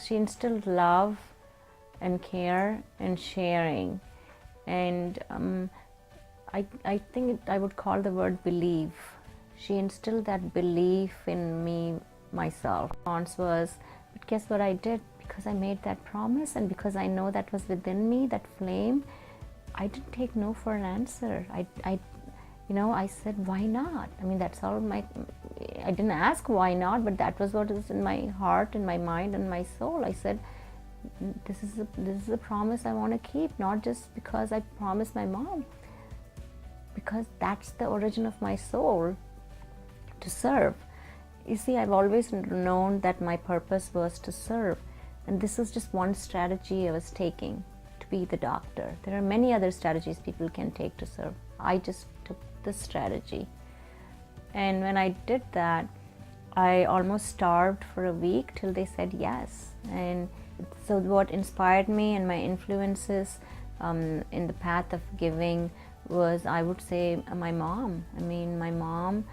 She instilled love and care and sharing, and I think I would call the word belief. She instilled that belief in me, myself. Response was, but guess what I did? Because I made that promise and because I know that was within me, that flame, I didn't take no for an answer. I said, why not? I mean, that's all I didn't ask why not, but that was what was in my heart, in my mind, and my soul. I said, this is a promise I want to keep, not just because I promised my mom, because that's the origin of my soul, to serve. You see, I've always known that my purpose was to serve, and this was just one strategy I was taking, to be the doctor. There are many other strategies people can take to serve. I just took this strategy, and when I did that, I almost starved for a week till they said yes. And so what inspired me and my influences in the path of giving was, I would say, my mom. I mean, my mom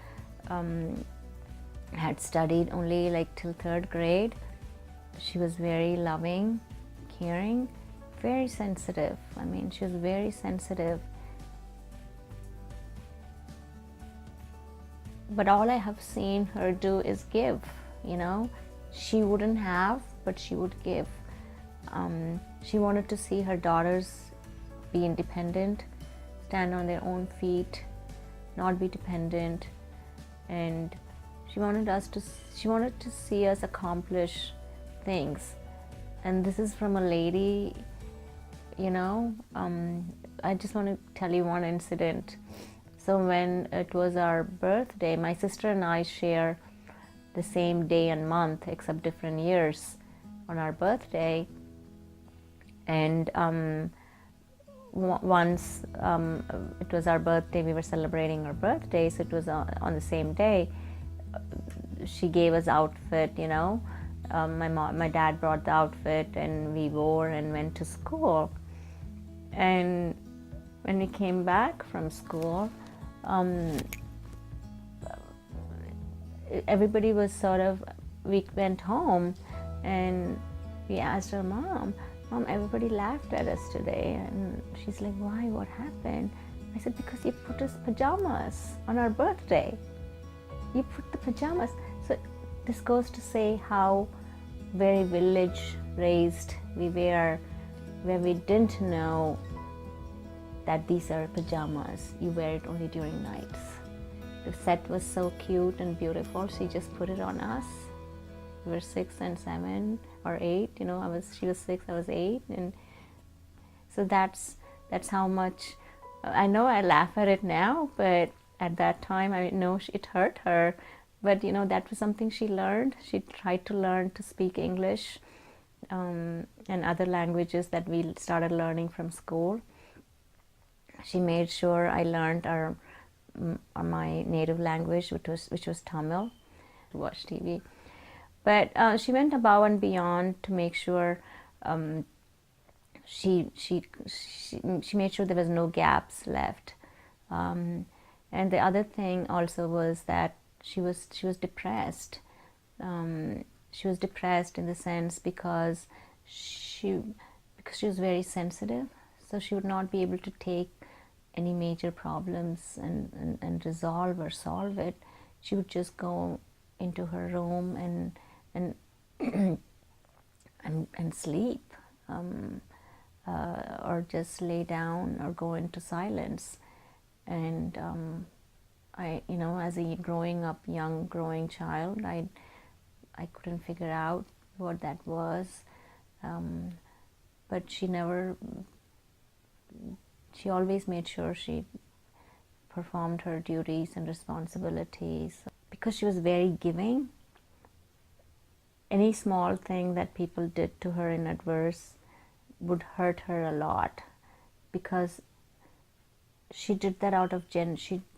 had studied only like till 3rd grade. She was very loving, caring, very sensitive. I mean, she was very sensitive. But all I have seen her do is give, She wouldn't have, but she would give. She wanted to see her daughters be independent, stand on their own feet, not be dependent. And she wanted to see us accomplish things. And this is from a lady, I just want to tell you one incident. So when it was our birthday, my sister and I share the same day and month, except different years on our birthday. And once it was our birthday, we were celebrating our birthday, so it was on the same day. She gave us outfit, my dad brought the outfit and we wore and went to school. And when we came back from school, everybody was we went home and we asked her mom, everybody laughed at us today. And she's like, why, what happened? I said, because you put us pajamas on our birthday. You put the pajamas. So this goes to say how very village raised we were, where we didn't know that these are pajamas. You wear it only during nights. The set was so cute and beautiful. She just put it on us. We were 6 and 7 or 8. She was 6, I was 8, and so that's how much. I know I laugh at it now, but at that time I know it hurt her. But that was something she learned. She tried to learn to speak English and other languages that we started learning from school. She made sure I learned my native language, which was Tamil, to watch TV. But she went above and beyond to make sure she made sure there was no gaps left. And the other thing also was that she was depressed. She was depressed in the sense because she was very sensitive, so she would not be able to take any major problems and resolve or solve it. She would just go into her room and sleep, or just lay down or go into silence. And I, as a growing child, I couldn't figure out what that was, but she always made sure she performed her duties and responsibilities. Because she was very giving, any small thing that people did to her in adverse would hurt her a lot, because she did that out of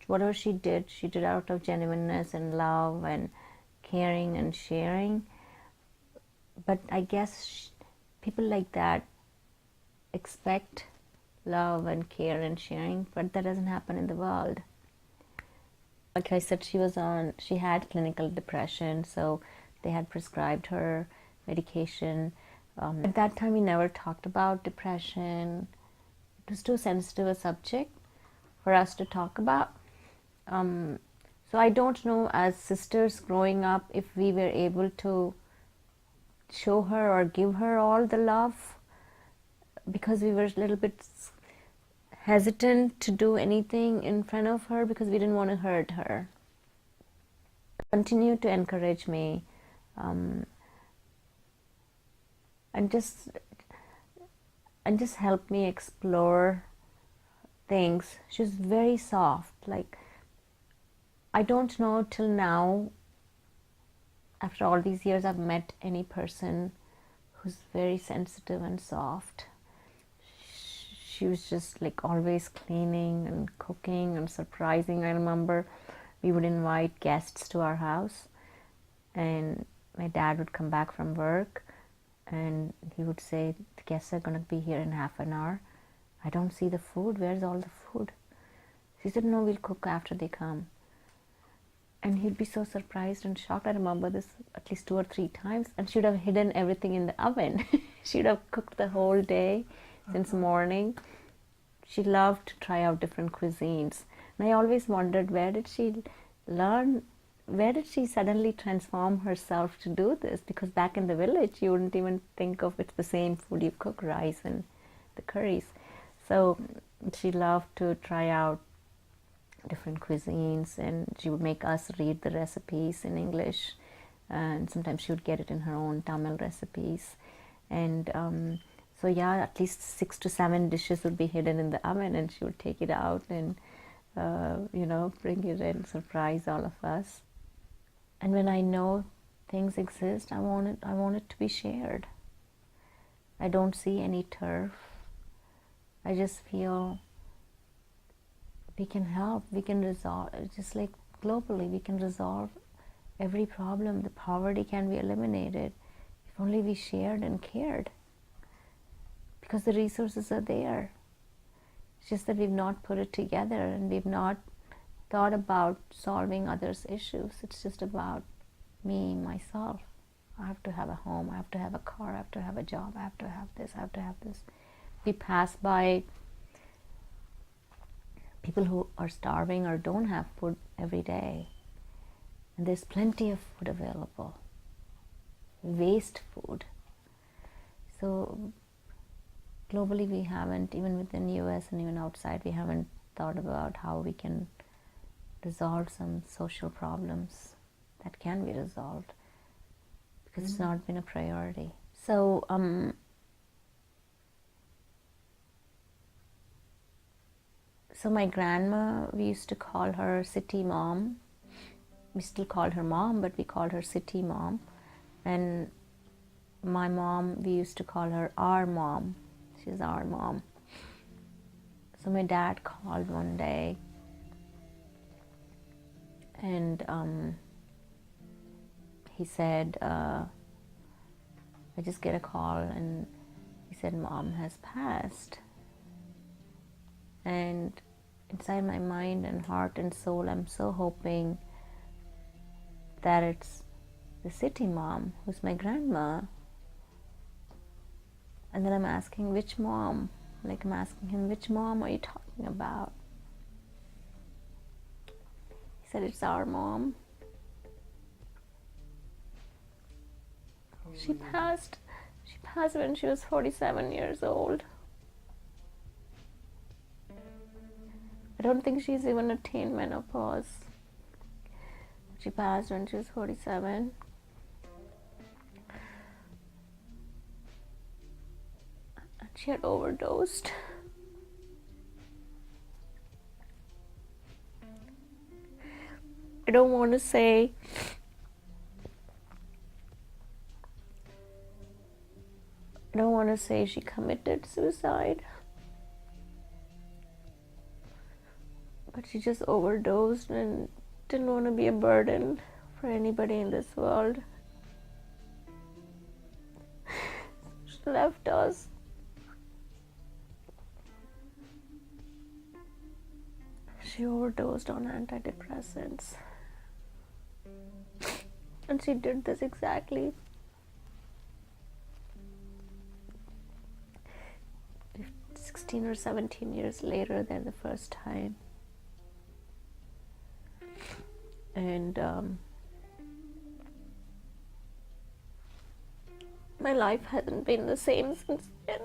whatever she did out of genuineness and love and caring and sharing. But I guess people like that expect love and care and sharing, but that doesn't happen in the world. Like I said, she had clinical depression, so they had prescribed her medication. At that time, we never talked about depression. It was too sensitive a subject for us to talk about. So I don't know, as sisters growing up, if we were able to show her or give her all the love, because we were a little bit hesitant to do anything in front of her because we didn't want to hurt her. Continue to encourage me, and just help me explore things. She's very soft. Like, I don't know till now, after all these years, I've met any person who's very sensitive and soft. She was just like always cleaning and cooking and surprising. I remember we would invite guests to our house, and my dad would come back from work and he would say, the guests are going to be here in half an hour. I don't see the food. Where's all the food? She said, no, we'll cook after they come. And he'd be so surprised and shocked. I remember this at least 2 or 3 times. And she would have hidden everything in the oven. She would have cooked the whole day since morning. She loved to try out different cuisines. And I always wondered, where did she learn? Where did she suddenly transform herself to do this? Because back in the village, you wouldn't even think of it's the same food. You cook rice and the curries. So she loved to try out different cuisines, and she would make us read the recipes in English, and sometimes she would get it in her own Tamil recipes. And so yeah, at least 6 to 7 dishes would be hidden in the oven, and she would take it out and bring it and surprise all of us. And when I know things exist, I want it to be shared. I don't see any turf. I just feel we can help, we can resolve, just like globally, we can resolve every problem. The poverty can be eliminated if only we shared and cared, because the resources are there. It's just that we've not put it together, and we've not thought about solving others' issues. It's just about me, myself. I have to have a home, I have to have a car, I have to have a job, I have to have this, I have to have this. We pass by people who are starving or don't have food every day, and there's plenty of food available. Waste food. So globally, we haven't, even within US and even outside, we haven't thought about how we can resolve some social problems that can be resolved, because it's not been a priority. So so my grandma, we used to call her City Mom. We still call her Mom, but we called her City Mom. And my mom, we used to call her our mom. She's our mom. So my dad called one day, and he said, I just get a call, and he said, Mom has passed. And inside my mind and heart and soul, I'm so hoping that it's the City Mom, who's my grandma. And then I'm asking, which mom? Like, I'm asking him, which mom are you talking about? He said, it's our mom. She passed when she was 47 years old. I don't think she's even attained menopause. She passed when she was 47. And she had overdosed. I don't want to say she committed suicide, but she just overdosed and didn't want to be a burden for anybody in this world. She left us. She overdosed on antidepressants. And she did this exactly 16 or 17 years later than the first time. And my life hasn't been the same since then.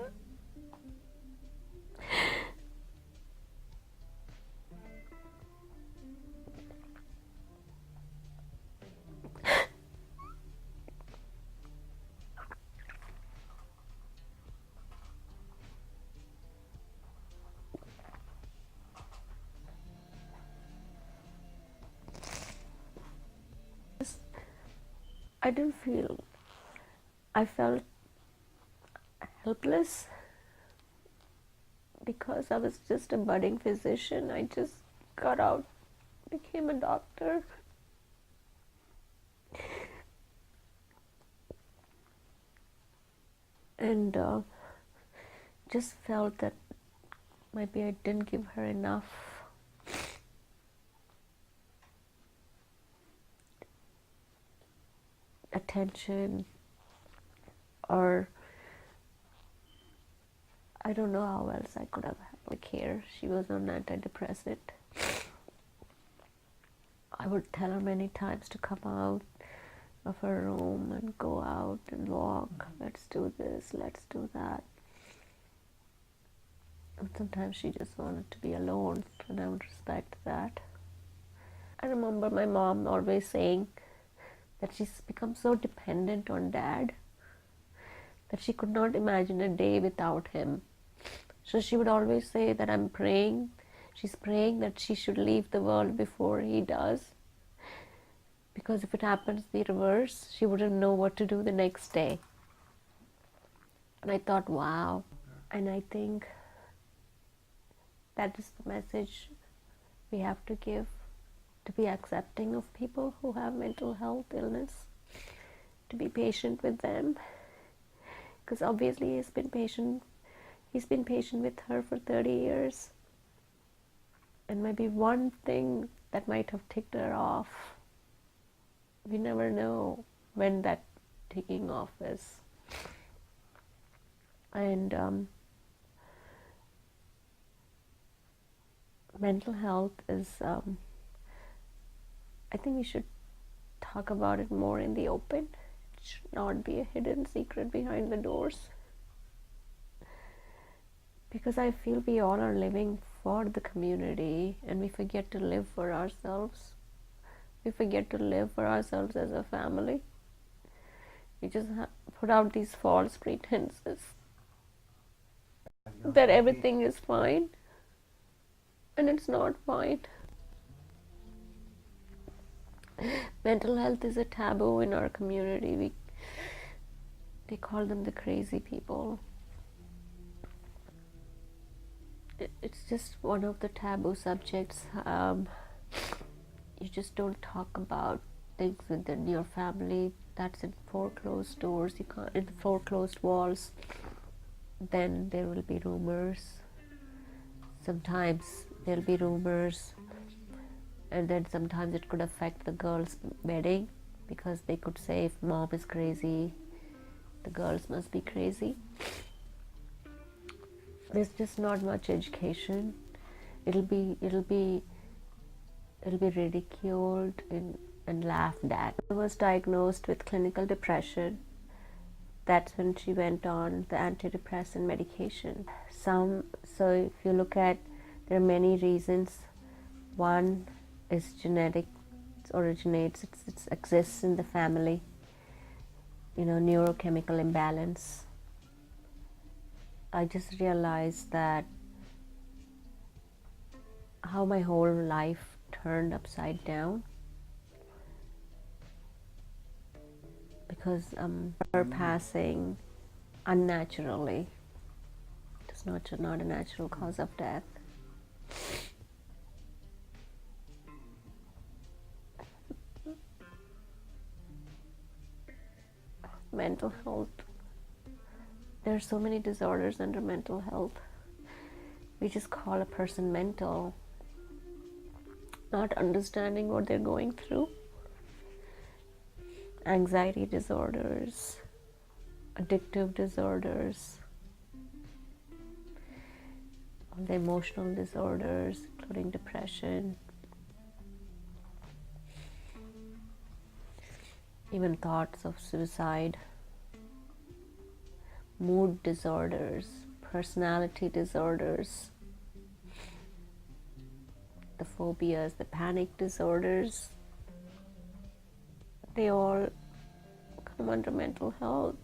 I felt helpless because I was just a budding physician. I just got out, became a doctor. And just felt that maybe I didn't give her enough attention, or I don't know how else I could have cared. She was on antidepressant. I would tell her many times to come out of her room and go out and walk. Let's do this, let's do that. And sometimes she just wanted to be alone, and I would respect that. I remember my mom always saying that she's become so dependent on Dad that she could not imagine a day without him. So she would always say that she's praying that she should leave the world before he does, because if it happens the reverse, she wouldn't know what to do the next day. And I thought, wow. And I think that is the message we have to give, to be accepting of people who have mental health illness, to be patient with them, because obviously he's been patient with her for 30 years, and maybe one thing that might have ticked her off, we never know when that ticking off is. And mental health is, I think we should talk about it more in the open. It should not be a hidden secret behind the doors, because I feel we all are living for the community, and we forget to live for ourselves. We forget to live for ourselves as a family. We just put out these false pretenses that everything is fine, and it's not fine. Mental health is a taboo in our community. They call them the crazy people. It's just one of the taboo subjects. You just don't talk about things within your family. That's in four closed doors. You can't, in four closed walls. Then there will be rumors. Sometimes there'll be rumors, and then sometimes it could affect the girl's wedding, because they could say, if mom is crazy, the girls must be crazy. There's just not much education. It'll be ridiculed and laughed at. I was diagnosed with clinical depression. That's when she went on the antidepressant medication. So if you look at, there are many reasons. One is genetic. It exists in the family. Neurochemical imbalance. I just realized that how my whole life turned upside down, because her passing unnaturally. It's not a natural cause of death. Mental health. There are so many disorders under mental health. We just call a person mental, not understanding what they're going through. Anxiety disorders, addictive disorders. all the emotional disorders, including depression, even thoughts of suicide, mood disorders, personality disorders, the phobias, the panic disorders, they all come under mental health.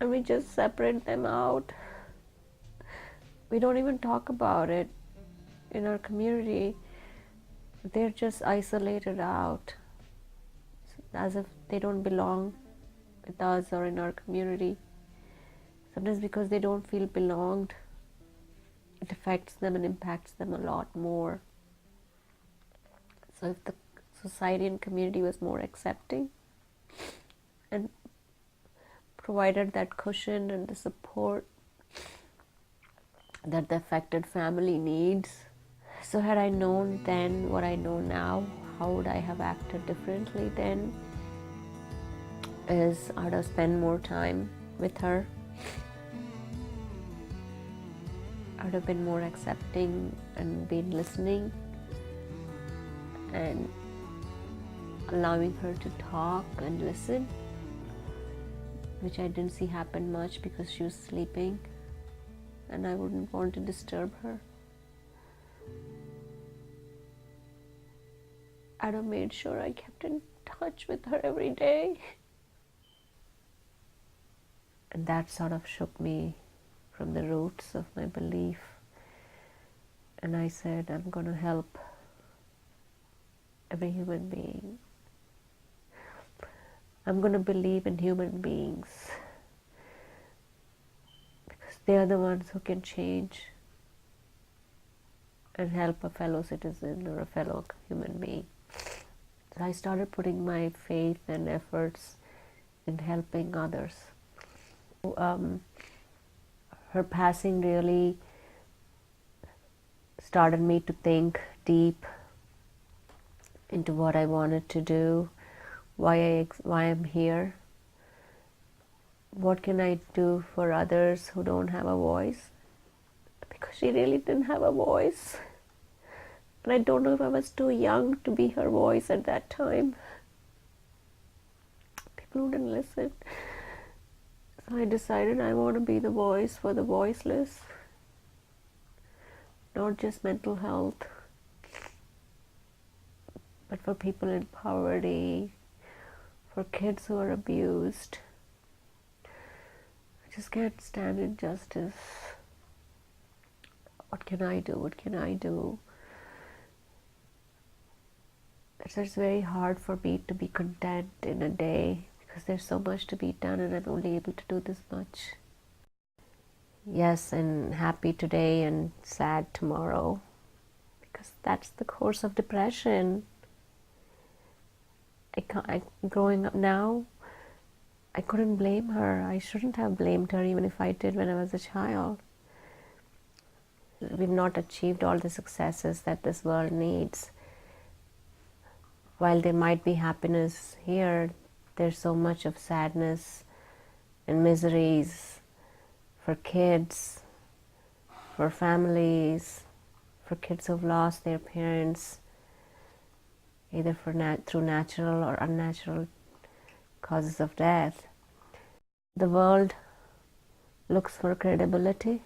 And we just separate them out. We don't even talk about it in our community. They're just isolated out, as if they don't belong with us or in our community. Sometimes because they don't feel belonged, it affects them and impacts them a lot more. So if the society and community was more accepting and provided that cushion and the support that the affected family needs. So had I known then what I know now, how would I have acted differently then? Is I would have spent more time with her. I would have been more accepting and been listening and allowing her to talk and listen, which I didn't see happen much because she was sleeping and I wouldn't want to disturb her. I'd have made sure I kept in touch with her every day. And that sort of shook me from the roots of my belief. And I said, I'm going to help every human being. I'm going to believe in human beings because they are the ones who can change and help a fellow citizen or a fellow human being. So I started putting my faith and efforts in helping others. Her passing really started me to think deep into what I wanted to do, why I'm here, what can I do for others who don't have a voice, because she really didn't have a voice. And I don't know if I was too young to be her voice at that time. People wouldn't listen. So I decided I want to be the voice for the voiceless, not just mental health, but for people in poverty, for kids who are abused. I just can't stand injustice. What can I do? What can I do? It's just very hard for me to be content in a day because there's so much to be done and I'm only able to do this much. Yes, and happy today and sad tomorrow, because that's the course of depression. Growing up now, I couldn't blame her. I shouldn't have blamed her even if I did when I was a child. We've not achieved all the successes that this world needs. While there might be happiness here, there's so much of sadness and miseries for kids, for families, for kids who've lost their parents, either through natural or unnatural causes of death. The world looks for credibility.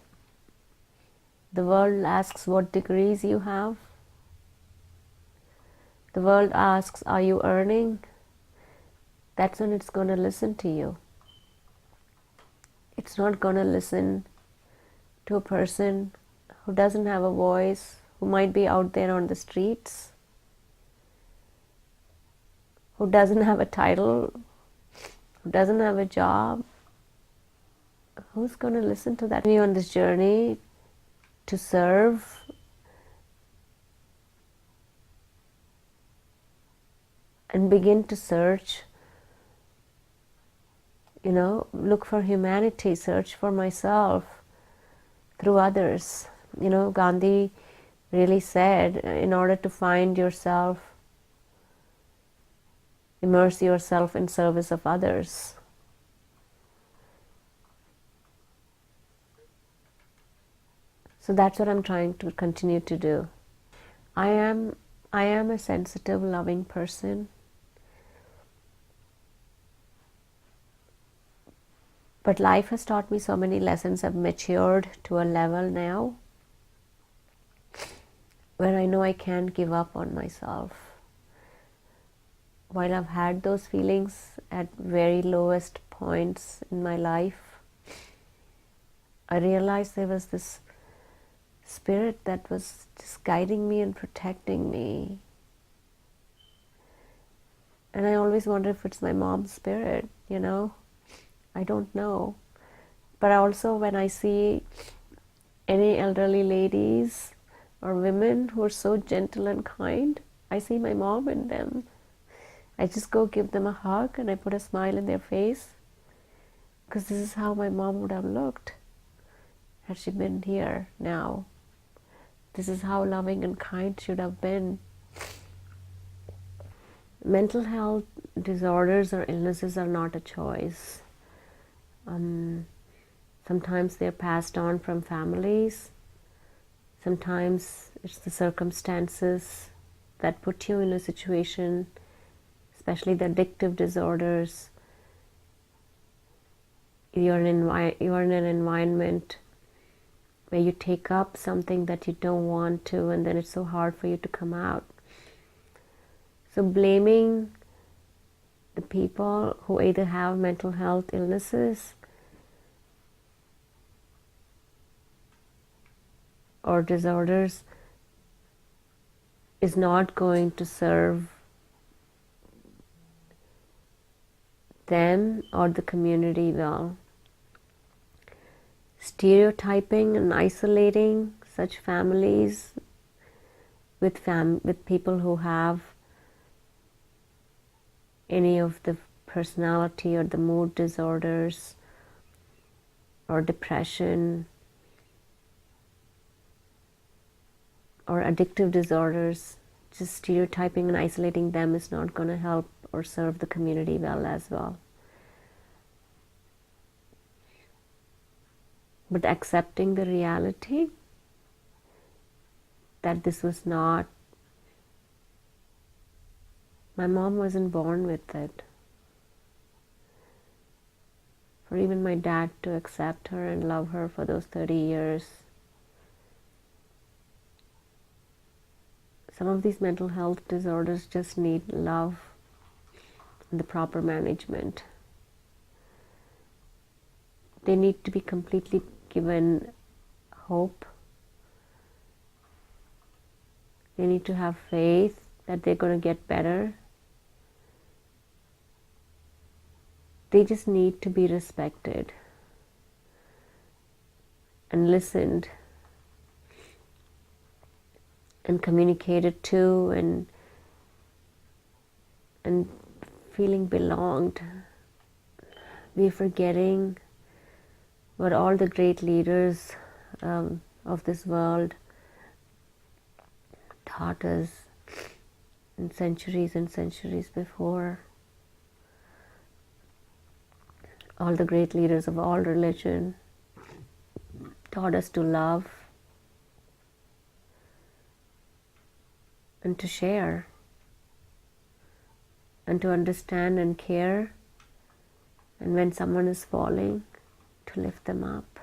The world asks what degrees you have. The world asks, are you earning? That's when it's going to listen to you. It's not going to listen to a person who doesn't have a voice, who might be out there on the streets, who doesn't have a title, who doesn't have a job. Who's going to listen to that? We're on this journey to serve, and begin to search, look for humanity, search for myself through others. Gandhi really said, in order to find yourself, immerse yourself in service of others. So that's what I'm trying to continue to do. I am a sensitive, loving person, but life has taught me so many lessons. I've matured to a level now where I know I can't give up on myself. While I've had those feelings at very lowest points in my life, I realized there was this spirit that was just guiding me and protecting me. And I always wonder if it's my mom's spirit, you know. I don't know. But also when I see any elderly ladies or women who are so gentle and kind, I see my mom in them. I just go give them a hug and I put a smile in their face, because this is how my mom would have looked had she been here now. This is how loving and kind she would have been. Mental health disorders or illnesses are not a choice. Sometimes they're passed on from families. Sometimes it's the circumstances that put you in a situation, especially the addictive disorders. You're in an environment where you take up something that you don't want to, and then it's so hard for you to come out. So blaming the people who either have mental health illnesses or disorders is not going to serve them or the community well. Stereotyping and isolating such families with people who have any of the personality or the mood disorders or depression or addictive disorders, just stereotyping and isolating them is not going to help or serve the community well as well. But accepting the reality that this was not, my mom wasn't born with it. For even my dad to accept her and love her for those 30 years. Some of these mental health disorders just need love and the proper management. They need to be completely given hope. They need to have faith that they're going to get better. They just need to be respected and listened and communicated to, and feeling belonged. We're forgetting what all the great leaders of this world taught us in centuries and centuries before. All the great leaders of all religion taught us to love and to share and to understand and care, and when someone is falling, to lift them up.